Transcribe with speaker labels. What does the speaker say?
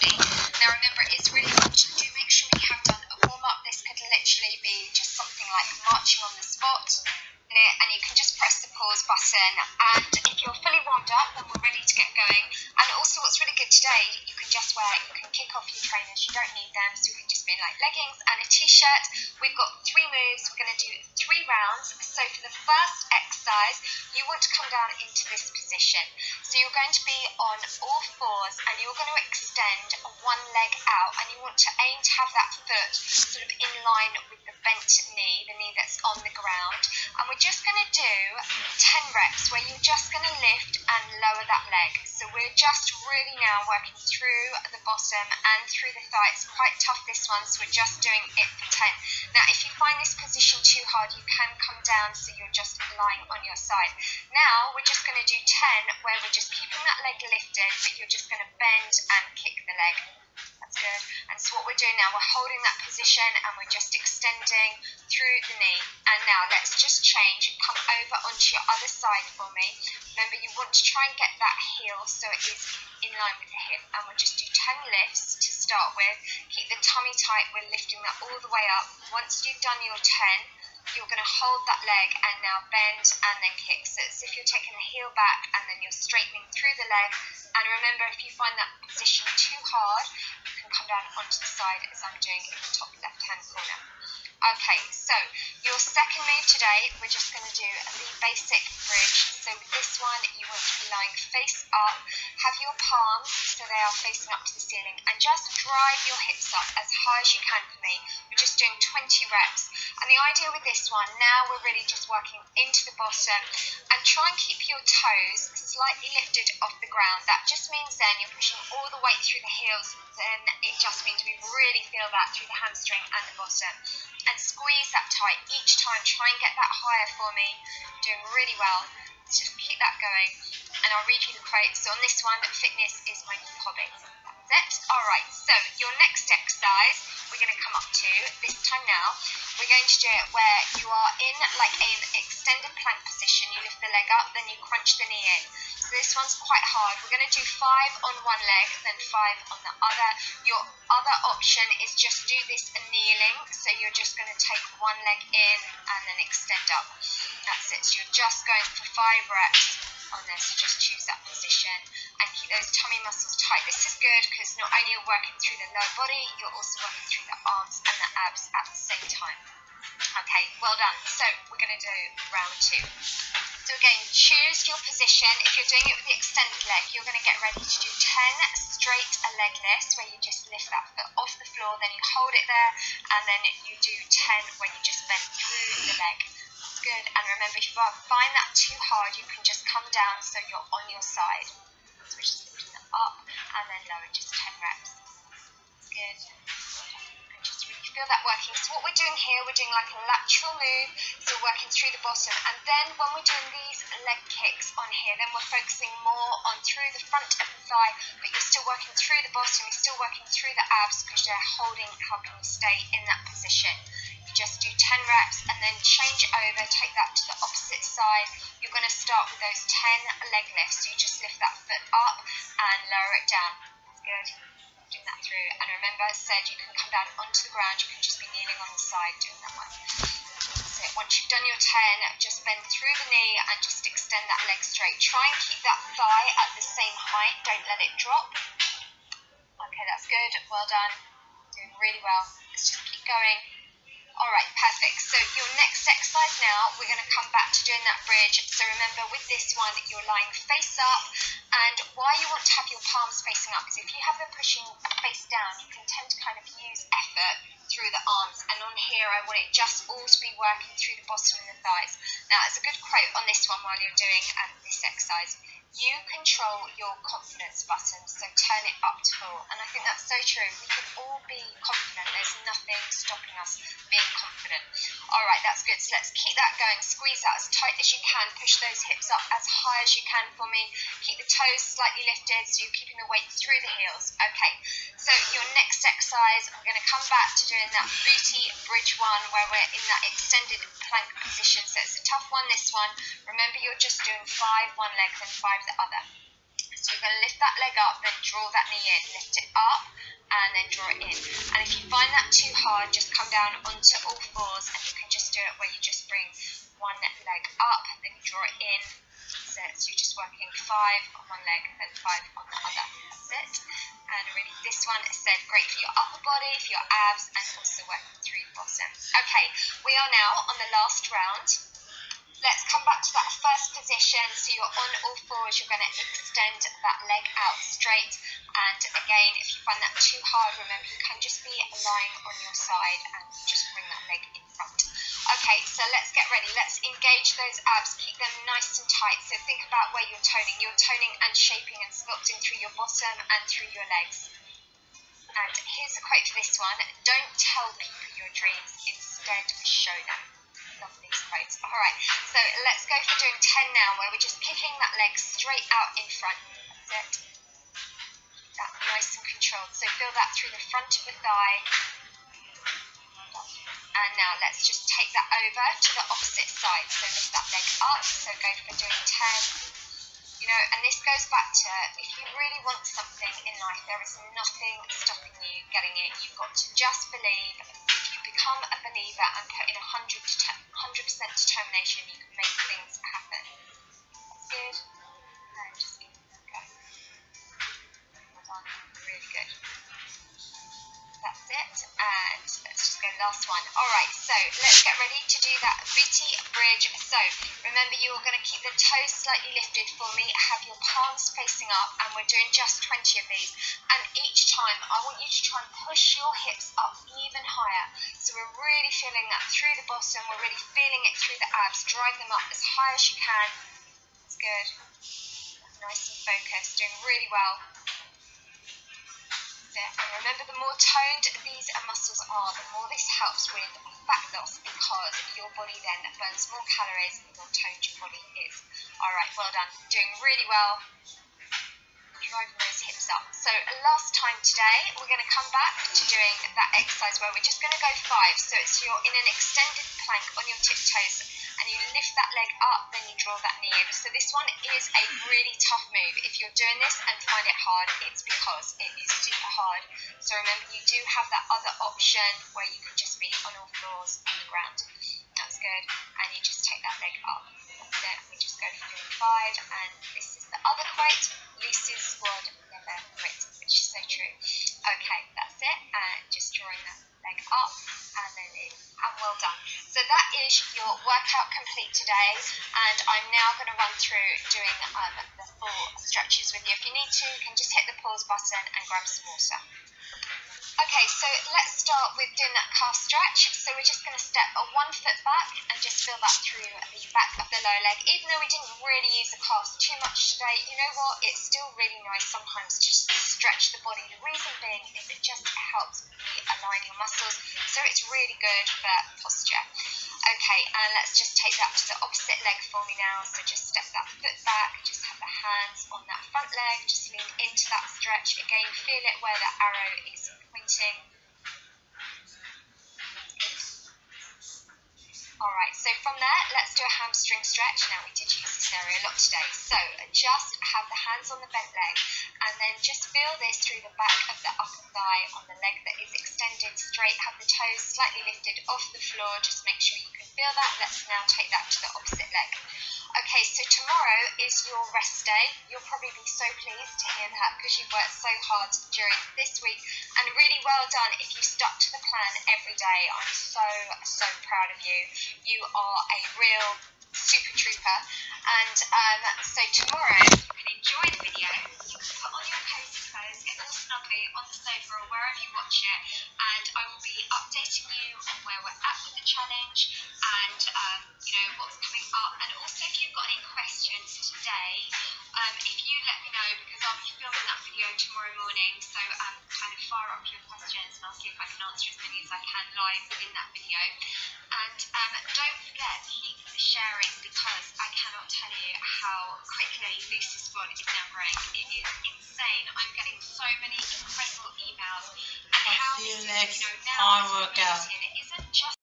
Speaker 1: body. Now remember, it's really important to do make sure you have done a warm-up. This could literally be just something like marching on the spot, and you can just press the pause button, and if you're fully warmed up, then we're ready to get going. And also what's really good today, you can kick off your trainers, you don't need them, so we can just be in like leggings and a t-shirt. We've got 3 moves, we're going to do 3 rounds. So for the first exercise, you want to come down into this position. So you're going to be on all fours, and you're going to extend one leg out, and you want to aim to have that foot sort of in line with the bent knee, the knee that's on the ground. And we're just going to do 10 reps where you're just going to lift and lower that leg. So we're just really now working through the bottom and through the thigh. It's quite tough, this one, so we're just doing it for 10. Now if you find this position too hard, you can come down so you're just lying on your side. Now we're just going to do 10 where we're just keeping that leg lifted, but you're just going to bend and kick the leg. That's good. And so what we're doing now, we're holding that position and we're just extending through the knee. And now let's just change, come over onto your other side for me. Remember, you want to try and get that heel so it is in line with the hip. And we'll just do 10 lifts to start with. Keep the tummy tight, we're lifting that all the way up. Once you've done your 10, you're going to hold that leg and now bend and then kick. So it's if you're taking the heel back and then you're straightening through the leg. And remember, if you find that position too hard, you can come down onto the side as I'm doing in the top left-hand corner. Okay, so your second move today, we're just going to do the basic bridge. So with this one, you want to be lying face up, have your palms so they are facing up to the ceiling, and just drive your hips up as high as you can for me. We're just doing 20 reps. And the idea with this one, now we're really just working into the bottom, and try and keep your toes slightly lifted off the ground. That just means then you're pushing all the weight through the heels, then it just means we really feel that through the hamstring and the bottom. And squeeze that tight each time, try and get that higher for me. Doing really well. Let's just keep that going, and I'll read you the quote. So on this one, fitness is my new hobby. That's it. Alright, so your next exercise we're going to come up to this time now. We're going to do it where you are in like an extended plank position. You lift the leg up, then you crunch the knee in. So this one's quite hard. We're going to do 5 on one leg, then 5 on the other. Your other option is just do this kneeling. So you're just going to take one leg in and then extend up. That's it. So you're just going for 5 reps on this. Just choose that position and keep those tummy muscles tight. This is good because not only you're working through the lower body, you're also working through the arms and the abs at the same time. Okay, well done. So we're going to do round 2. So again, choose your position. If you're doing it with the extended leg, you're going to get ready to do 10 straight leg lifts where you just lift that foot off the floor, then you hold it there, and then you do 10 when you just bend through the leg. That's good. And remember, if you find that too hard, you can just come down so you're on your side. So we're just lifting it up and then lower, just 10 reps. That's good. Just really feel that working. So what we're doing here, we're doing like a lateral move, so we're working through the bottom, and then when we're doing these leg kicks on here, then we're focusing more on through the front of the thigh, but you're still working through the bottom, you're still working through the abs because they're holding, helping you stay in that position. You just do 10 reps and then change over, take that to the opposite side. You're going to start with those 10 leg lifts, so you just lift that foot up and lower it down. That's good. Doing that through, and remember, I said you can come down onto the ground, you can just be kneeling on the side doing that one. So once you've done your 10, just bend through the knee and just extend that leg straight. Try and keep that thigh at the same height, don't let it drop. Okay, that's good, well done, doing really well. Let's just keep going. Alright, perfect. So your next exercise now, we're going to come back to doing that bridge. So remember, with this one, you're lying face up, and why you want to have your palms facing up is if you have them pushing face down, you can tend to kind of use effort through the arms, and on here I want it just all to be working through the bottom and the thighs. Now, it's a good quote on this one while you're doing this exercise. You control your confidence button, so turn it up to full. And I think that's so true. We can all be confident. There's nothing stopping us being confident. Alright, that's good. So let's keep that going. Squeeze that as tight as you can. Push those hips up as high as you can for me. Keep the toes slightly lifted so you're keeping the weight through the heels. Okay, so your next exercise, we're going to come back to doing that booty bridge one where we're in that extended plank position. So it's a tough one, this one. Remember, you're just doing 5 one leg, then 5 the other. So you're going to lift that leg leg up, then draw that knee in, lift it up, and then draw it in. And if you find that too hard, just come down onto all fours, and you can just do it where you just bring one leg up, then you draw it in. So you're just working 5 on one leg, then 5 on the other. That's it. And really, this one is said great for your upper body, for your abs, and also working through your bottom. Okay, we are now on the last round. Let's come back to that first position. So you're on all fours, you're going to extend that leg out straight. And again, if you find that too hard, remember you can just be lying on your side and just bring that leg in front. Okay, so let's get ready. Let's engage those abs, keep them nice and tight. So think about where you're toning. You're toning and shaping and sculpting through your bottom and through your legs. And here's a quote for this one: don't tell people your dreams, instead show them. Love these quotes. Alright, so let's go for doing 10 now, where we're just kicking that leg straight out in front. That's it. That nice and controlled. So feel that through the front of the thigh. And now let's just take that over to the opposite side. So lift that leg up. So go for doing 10. You know, and this goes back to, if you really want something in life, there is nothing stopping you getting it. You've got to just believe. If you become a believer and put in 100% determination, you can make things happen. That's good. And just keep that going. Well done. Really good. That's it. And let's just go last one. Alright, so let's get ready to do that booty bridge. So remember, you're going to keep the toes slightly lifted for me, have your palms facing up, and we're doing just 20 of these. And each time I want you to try and push your hips up even higher. So we're really feeling that through the bottom, we're really feeling it through the abs. Drive them up as high as you can. That's good. Nice and focused, doing really well. And remember, the more toned these muscles are, the more this helps with fat loss, because your body then burns more calories the more toned your body is. Alright, well done. Doing really well. Driving those hips up. So last time today, we're going to come back to doing that exercise where we're just going to go 5. So it's you're in an extended plank on your tiptoes, and you lift that leg up, then you draw that knee in. So this one is a really tough move. If you're doing this and find it hard, it's because it is super hard. So remember, you do have that other option where you can just be on all floors on the ground. That's good. And you just take that leg up. That's it. We just go for doing 5. And this is the other quote: Lucy's squad never quit, which is so true. Okay, that's it. And just drawing that leg up and then in. And well done. So that is your workout complete today, and I'm now going to run through doing the full stretches with you. If you need to, you can just hit the pause button and grab some water. Okay, so let's start with doing that calf stretch. So we're just going to step 1 foot back and just feel that through the back of the lower leg. Even though we didn't really use the calves too much today, you know what? It's still really nice sometimes just to stretch the body. The reason being is it just helps realign your muscles, so it's really good for posture. Okay, and let's just take that to the opposite leg for me now. So just step that foot back, just have the hands on that front leg, just lean into that stretch. Again, feel it where the arrow is pointing. Alright, so from there, let's do a hamstring stretch. Now, we did use this area a lot today. So just have the hands on the bent leg, and then just feel this through the back of the upper thigh on the leg that is extended straight. Have the toes slightly lifted off the floor. Just make sure you can feel that. Let's now take that to the opposite leg. Okay, so tomorrow is your rest day. You'll probably be so pleased to hear that, because you've worked so hard during this week, and really well done if you stuck to the plan every day. I'm so proud of you. You are a real super trooper. And so tomorrow you can enjoy the video, you can put on your cozy clothes, get a little snuggly on the sofa or wherever you watch it, and I will be updating you on where we're at with the challenge, and you know, what's coming up. And also, if you've got any questions today, if you let me know, because I'll be filming that video tomorrow morning, so kind of fire up your questions and I'll see if I can answer as many as I can live within that video. And don't forget, keep sharing, because I cannot tell you how quickly Lucy's squad is now growing. It is insane. I'm getting so many incredible emails, and how this is, you know, now workout. It isn't just